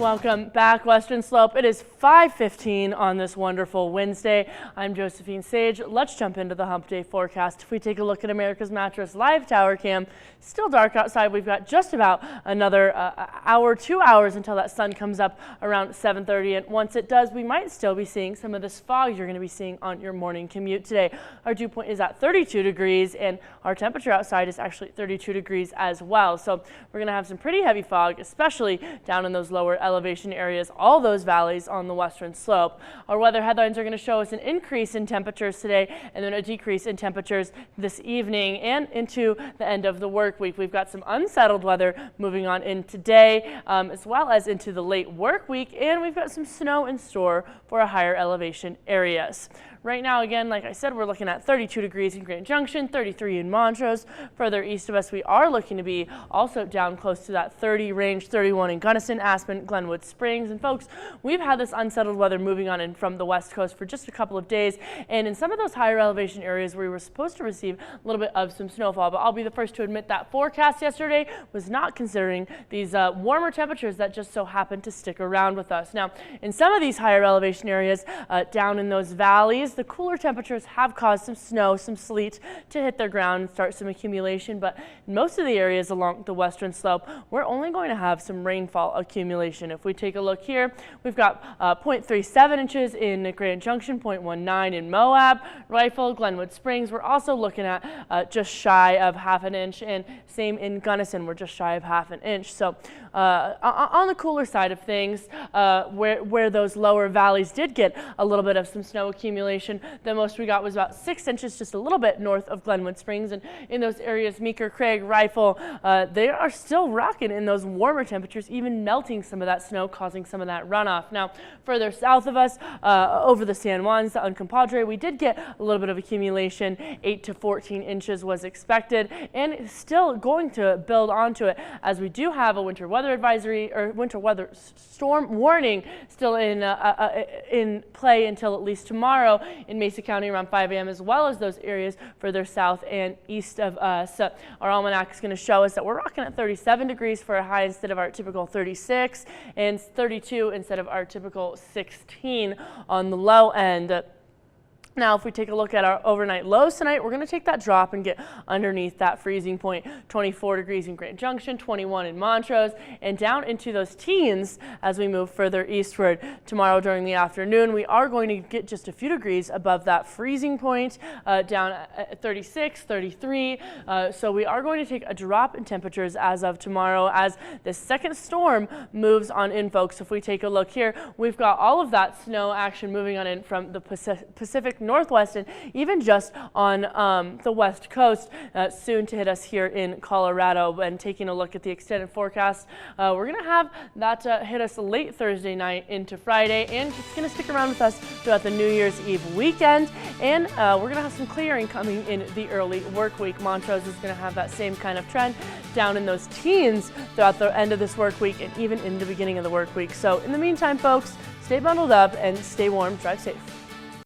Welcome back, Western Slope. It is 5:15 on this wonderful Wednesday. I'm Josephine Sage. Let's jump into the hump day forecast. If we take a look at America's Mattress live tower cam, still dark outside. We've got just about another hour, 2 hours until that sun comes up around 7:30. And once it does, we might still be seeing some of this fog you're going to be seeing on your morning commute today. Our dew point is at 32 degrees and our temperature outside is actually 32 degrees as well. So we're going to have some pretty heavy fog, especially down in those lower elevation areas, all those valleys on the western slope. Our weather headlines are going to show us an increase in temperatures today and then a decrease in temperatures this evening and into the end of the work week. We've got some unsettled weather moving on in today as well as into the late work week, and we've got some snow in store for our higher elevation areas. Right now, again, like I said, we're looking at 32 degrees in Grand Junction, 33 in Montrose. Further east of us, we are looking to be also down close to that 30 range, 31 in Gunnison, Aspen, Glenwood Springs. And folks, we've had this unsettled weather moving on in from the west coast for just a couple of days. And in some of those higher elevation areas where we were supposed to receive a little bit of some snowfall, but I'll be the first to admit that forecast yesterday was not considering these warmer temperatures that just so happened to stick around with us. Now, in some of these higher elevation areas down in those valleys, the cooler temperatures have caused some snow, some sleet to hit their ground and start some accumulation, but in most of the areas along the western slope, we're only going to have some rainfall accumulation. If we take a look here, we've got 0.37 inches in Grand Junction, 0.19 in Moab, Rifle, Glenwood Springs. We're also looking at just shy of half an inch, and same in Gunnison, we're just shy of half an inch. So on the cooler side of things, where those lower valleys did get a little bit of some snow accumulation, the most we got was about 6 inches, just a little bit north of Glenwood Springs. And in those areas, Meeker, Craig, Rifle, they are still rocking in those warmer temperatures, even melting some of that snow, causing some of that runoff. Now, further south of us, over the San Juans, the Uncompadre, we did get a little bit of accumulation. 8 to 14 inches was expected, and still going to build onto it as we do have a winter weather advisory or winter weather storm warning still in play until at least tomorrow in Mesa County around 5 a.m. as well as those areas further south and east of us. Our almanac is going to show us that we're rocking at 37 degrees for a high instead of our typical 36 and 32 instead of our typical 16 on the low end. Now, if we take a look at our overnight lows tonight, we're going to take that drop and get underneath that freezing point. 24 degrees in Grand Junction, 21 in Montrose, and down into those teens as we move further eastward. Tomorrow during the afternoon, we are going to get just a few degrees above that freezing point, down at 36, 33. So we are going to take a drop in temperatures as of tomorrow as the second storm moves on in, folks. If we take a look here, we've got all of that snow action moving on in from the Pacific Northwest and even just on the west coast, soon to hit us here in Colorado. And taking a look at the extended forecast, we're going to have that hit us late Thursday night into Friday, and it's going to stick around with us throughout the New Year's Eve weekend. And we're going to have some clearing coming in the early work week. Montrose is going to have that same kind of trend down in those teens throughout the end of this work week and even in the beginning of the work week. So in the meantime, folks, stay bundled up and stay warm, drive safe.